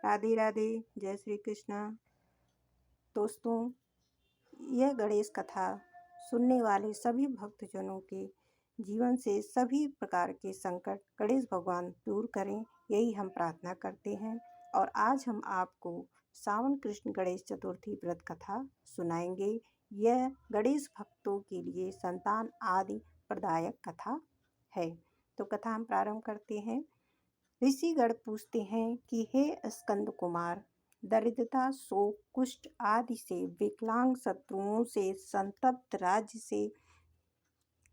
राधे राधे। जय श्री कृष्णा। दोस्तों, यह गणेश कथा सुनने वाले सभी भक्तजनों के जीवन से सभी प्रकार के संकट गणेश भगवान दूर करें, यही हम प्रार्थना करते हैं। और आज हम आपको सावन कृष्ण गणेश चतुर्थी व्रत कथा सुनाएंगे। यह गणेश भक्तों के लिए संतान आदि प्रदायक कथा है। तो कथा हम प्रारंभ करते हैं। ऋषिगण पूछते हैं कि हे स्कंद कुमार, दरिद्रता, शोक, कुष्ठ आदि से विकलांग, शत्रुओं से संतप्त, राज्य से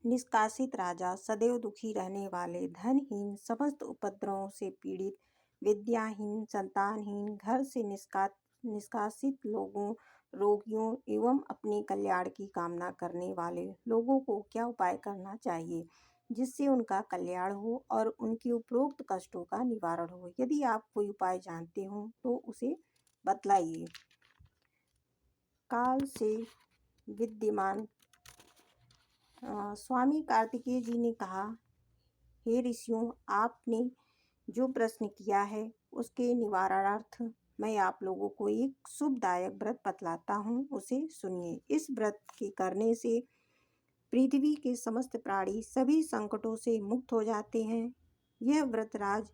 निष्कासित राजा, सदैव दुखी रहने वाले, धनहीन, समस्त उपद्रवों से पीड़ित, विद्याहीन, संतानहीन, घर से निष्कासित लोगों, रोगियों एवं अपने कल्याण की कामना करने वाले लोगों को क्या उपाय करना चाहिए जिससे उनका कल्याण हो और उनके उपरोक्त कष्टों का निवारण हो। यदि आप कोई उपाय जानते हो तो उसे बतलाइए। काल से विद्यमान स्वामी कार्तिकेय जी ने कहा, हे ऋषियों, आपने जो प्रश्न किया है उसके निवारणार्थ मैं आप लोगों को एक शुभदायक व्रत बतलाता हूँ, उसे सुनिए। इस व्रत के करने से पृथ्वी के समस्त प्राणी सभी संकटों से मुक्त हो जाते हैं। यह व्रत राज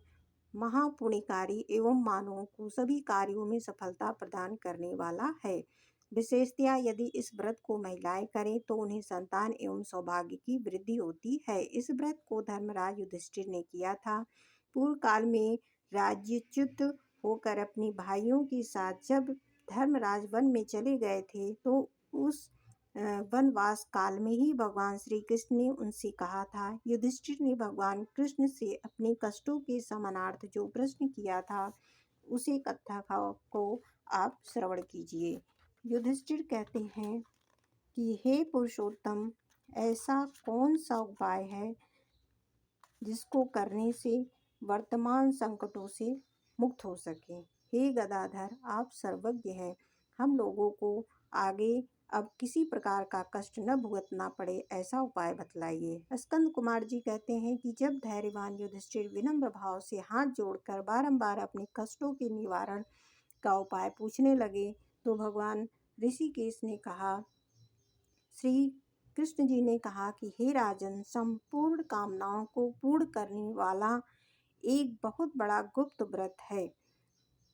महापुण्यकारी एवं मानवों को सभी कार्यों में सफलता प्रदान करने वाला है। विशेषतया यदि इस व्रत को महिलाएं करें तो उन्हें संतान एवं सौभाग्य की वृद्धि होती है। इस व्रत को धर्मराज युधिष्ठिर ने किया था। पूर्व काल में राज्यच्युत होकर अपने भाइयों के साथ जब धर्मराज वन में चले गए थे तो उस वनवास काल में ही भगवान श्री कृष्ण ने उनसे कहा था। युधिष्ठिर ने भगवान कृष्ण से अपने कष्टों के समानार्थ जो प्रश्न किया था उसी कथा को आप श्रवण कीजिए। युधिष्ठिर कहते हैं कि हे पुरुषोत्तम, ऐसा कौन सा उपाय है जिसको करने से वर्तमान संकटों से मुक्त हो सके। हे गदाधर, आप सर्वज्ञ हैं, हम लोगों को आगे अब किसी प्रकार का कष्ट न भुगतना पड़े ऐसा उपाय बतलाइए। स्कंद कुमार जी कहते हैं कि जब धैर्यवान युधिष्ठिर विनम्र भाव से हाथ जोड़कर बारंबार अपने कष्टों के निवारण का उपाय पूछने लगे तो भगवान ऋषिकेश ने कहा, श्री कृष्ण जी ने कहा कि हे राजन, संपूर्ण कामनाओं को पूर्ण करने वाला एक बहुत बड़ा गुप्त व्रत है।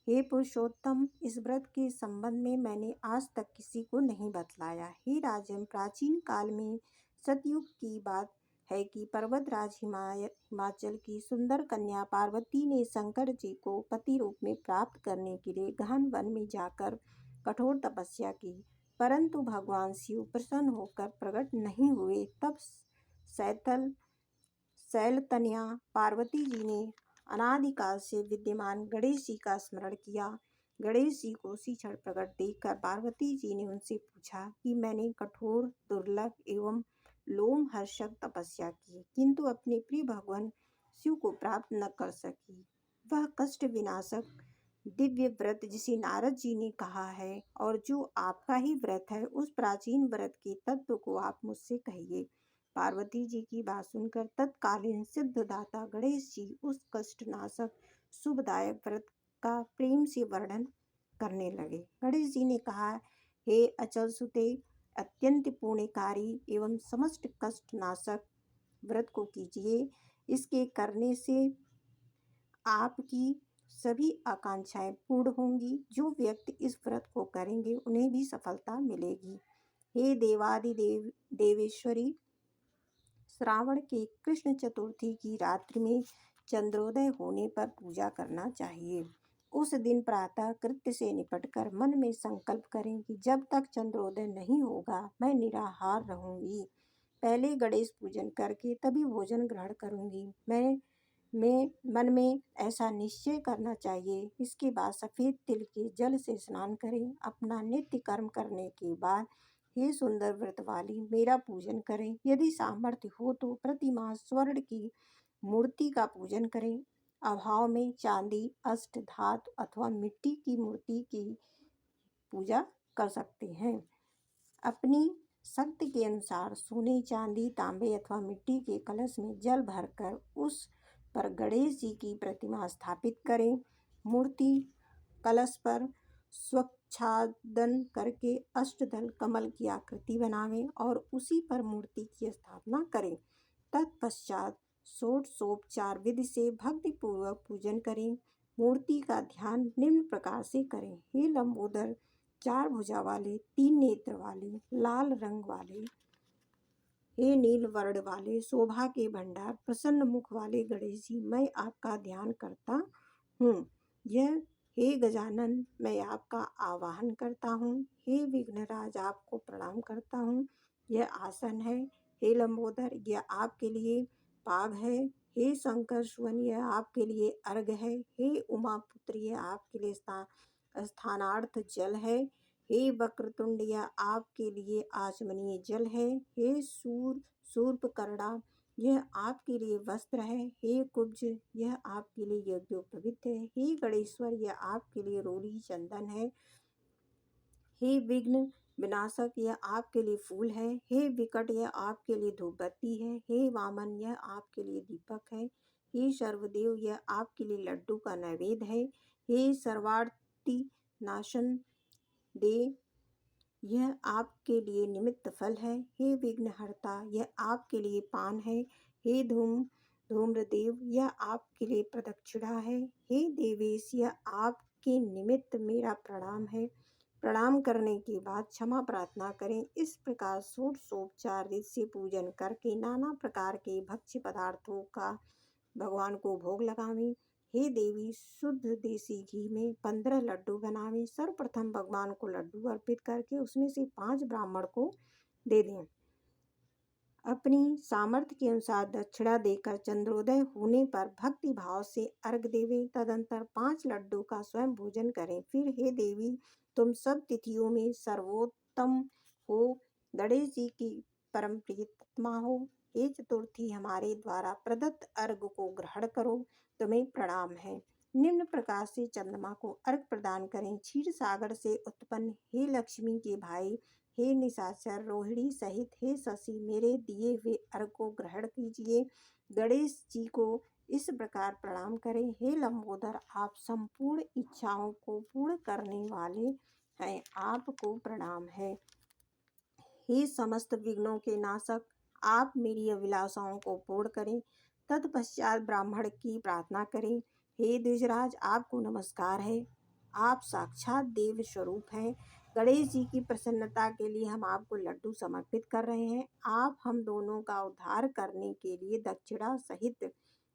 हे पुरुषोत्तम, इस व्रत के संबंध में मैंने आज तक किसी को नहीं बतलाया। हे राजन, प्राचीन काल में सतयुग की बात है कि पर्वतराज हिमाचल की सुंदर कन्या पार्वती ने शंकर जी को पति रूप में प्राप्त करने के लिए गहन वन में जाकर कठोर तपस्या की, परंतु भगवान शिव प्रसन्न होकर प्रकट नहीं हुए। तब शैलतनया पार्वती जी ने अनादिकाल से विद्यमान गणेश जी का स्मरण किया। गणेश जी को उसी क्षण प्रकट देखकर पार्वती जी ने उनसे पूछा कि मैंने कठोर, दुर्लभ एवं लोमहर्षक तपस्या की किंतु अपने प्रिय भगवान शिव को प्राप्त न कर सकी। वह कष्ट विनाशक दिव्य व्रत जिसे नारद जी ने कहा है और जो आपका ही व्रत है, उस प्राचीन व्रत के तत्व को आप मुझसे कहिए। पार्वती जी की बात सुनकर तत्कालीन सिद्धदाता गणेश जी उस कष्टनाशक शुभदायक व्रत का प्रेम से वर्णन करने लगे। गणेश जी ने कहा, हे अचल सुते, अत्यंत पुण्यकारी एवं समस्त कष्टनाशक व्रत को कीजिए। इसके करने से आपकी सभी आकांक्षाएं पूर्ण होंगी। जो व्यक्ति इस व्रत को करेंगे उन्हें भी सफलता मिलेगी। हे देवादिदेव देवेश्वरी, श्रावण के कृष्ण चतुर्थी की रात्रि में चंद्रोदय होने पर पूजा करना चाहिए। उस दिन प्रातः कृत्य से निपटकर मन में संकल्प करें कि जब तक चंद्रोदय नहीं होगा मैं निराहार रहूंगी। पहले गणेश पूजन करके तभी भोजन ग्रहण करूंगी। मैं मन में ऐसा निश्चय करना चाहिए। इसके बाद सफेद तिल के जल से स्नान करें। अपना नित्य कर्म करने के बाद हे सुंदर व्रत वाली, मेरा पूजन करें। यदि सामर्थ्य हो तो प्रतिमाह स्वर्ण की मूर्ति का पूजन करें। अभाव में चांदी, अष्ट धातु अथवा मिट्टी की मूर्ति की पूजा कर सकते हैं। अपनी शक्ति के अनुसार सोने, चांदी, तांबे अथवा मिट्टी के कलश में जल भरकर उस पर गणेश जी की प्रतिमा स्थापित करें। मूर्ति कलश पर स्वच्छादन करके अष्टदल कमल की आकृति बनावें और उसी पर मूर्ति की स्थापना करें। तत्पश्चात षोडशोपचार विधि से भक्तिपूर्वक पूजन करें। मूर्ति का ध्यान निम्न प्रकार से करें। हे लंबोदर, 4 भुजा वाले, 3 नेत्र वाले, लाल रंग वाले, हे नील वर्ण वाले, शोभा के भंडार, प्रसन्न मुख वाले गणेश जी, मैं आपका ध्यान करता हूँ। यह हे गजानन, मैं आपका आवाहन करता हूँ। हे विघ्नराज, आपको प्रणाम करता हूँ। यह आसन है। हे लंबोदर, यह आपके लिए पाग है। हे शंकर सुवन, यह आपके लिए अर्घ है। हे उमापुत्र, यह आपके लिए स्थानार्थ जल है। हे वक्रतुंड, यह आपके लिए आचमनीय जल है। हे शूर्पकर्णा, यह आपके लिए वस्त्र है। हे कुब्ज, यह आपके लिए यज्ञोपवीत है। हे गणेश्वर, यह आपके लिए रोली चंदन है। हे विघ्न विनाशक, यह आपके लिए फूल है। हे विकट, यह आपके लिए धूपबत्ती है। हे वामन, यह आपके लिए दीपक है। हे सर्वदेव, यह आपके लिए लड्डू का नैवेद्य है। हे सर्वार्ति नाशन दे, यह आपके लिए निमित्त फल है। हे विघ्नहर्ता, यह आपके लिए पान है। हे धूम्रदेव, यह आपके लिए प्रदक्षिणा है। हे देवेश, यह आपके निमित्त मेरा प्रणाम है। प्रणाम करने के बाद क्षमा प्रार्थना करें। इस प्रकार षोडशोपचार रीति से पूजन करके नाना प्रकार के भक्ष्य पदार्थों का भगवान को भोग लगावें। हे देवी, शुद्ध देसी घी में 15 लड्डू बनावें। सर्वप्रथम भगवान को लड्डू अर्पित करके उसमें से 5 ब्राह्मण को दे दें। अपनी सामर्थ्य के अनुसार दक्षिणा देकर चंद्रोदय होने पर भक्ति भाव से अर्घ देवें। तदंतर 5 लड्डू का स्वयं भोजन करें। फिर हे देवी, तुम सब तिथियों में सर्वोत्तम हो, गणेश जी की परम प्रियतमा हो। हे चतुर्थी, हमारे द्वारा प्रदत्त अर्घ को ग्रहण करो, तुम्हें प्रणाम है। निम्न प्रकार से चंद्रमा को अर्घ प्रदान करें। क्षीर सागर से उत्पन्न हे लक्ष्मी के भाई, हे निशाचर रोहिणी सहित हे शशि, मेरे दिए हुए अर्घ को ग्रहण कीजिए। गणेश जी को इस प्रकार प्रणाम करें। हे लंबोदर, आप संपूर्ण इच्छाओं को पूर्ण करने वाले हैं, आपको प्रणाम है। हे समस्त विघ्नों के नाशक, आप मेरी अभिलाषाओं को पूर्ण करें। तत्पश्चात ब्राह्मण की प्रार्थना करें। हे द्विजराज, आपको नमस्कार है। आप साक्षात देव स्वरूप हैं। गणेश जी की प्रसन्नता के लिए हम आपको लड्डू समर्पित कर रहे हैं। आप हम दोनों का उद्धार करने के लिए दक्षिणा सहित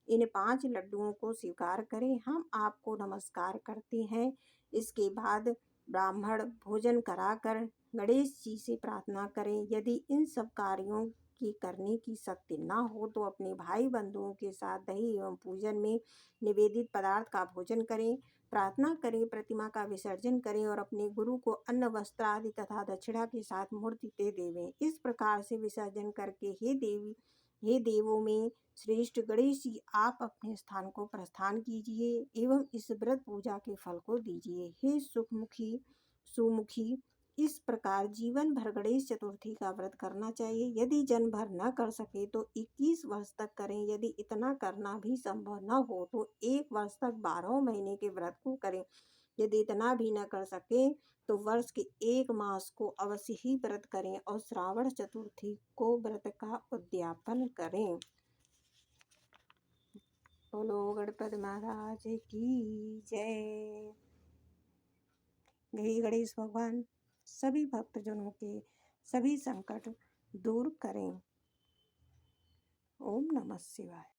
इन 5 लड्डुओं को स्वीकार करें। हम आपको नमस्कार करते हैं। इसके बाद ब्राह्मण भोजन कराकर गणेश जी से प्रार्थना करें। यदि इन सब कार्यों की करने की शक्ति न हो तो अपने भाई बंधुओं के साथ दही एवं पूजन में निवेदित पदार्थ का भोजन करें। प्रार्थना करें, प्रतिमा का विसर्जन करें और अपने गुरु को अन्न वस्त्र आदि तथा दक्षिणा के साथ मूर्ति दे देवें। इस प्रकार से विसर्जन करके हे देवों में श्रेष्ठ गणेश जी, आप अपने स्थान को प्रस्थान कीजिए एवं इस व्रत पूजा के फल को दीजिए। हे सुमुखी, इस प्रकार जीवन भर गणेश चतुर्थी का व्रत करना चाहिए। यदि जन्म भर न कर सके तो 21 वर्ष तक करें। यदि इतना करना भी संभव न हो तो 1 वर्ष तक 12 महीने के व्रत को करें। यदि इतना भी न कर सके तो वर्ष के 1 मास को अवश्य ही व्रत करें और श्रावण चतुर्थी को व्रत का उद्यापन करें। बोलो गणपति महाराज की जय। हे गणेश भगवान सभी भक्तजनों के सभी संकट दूर करें। ओम नमः शिवाय।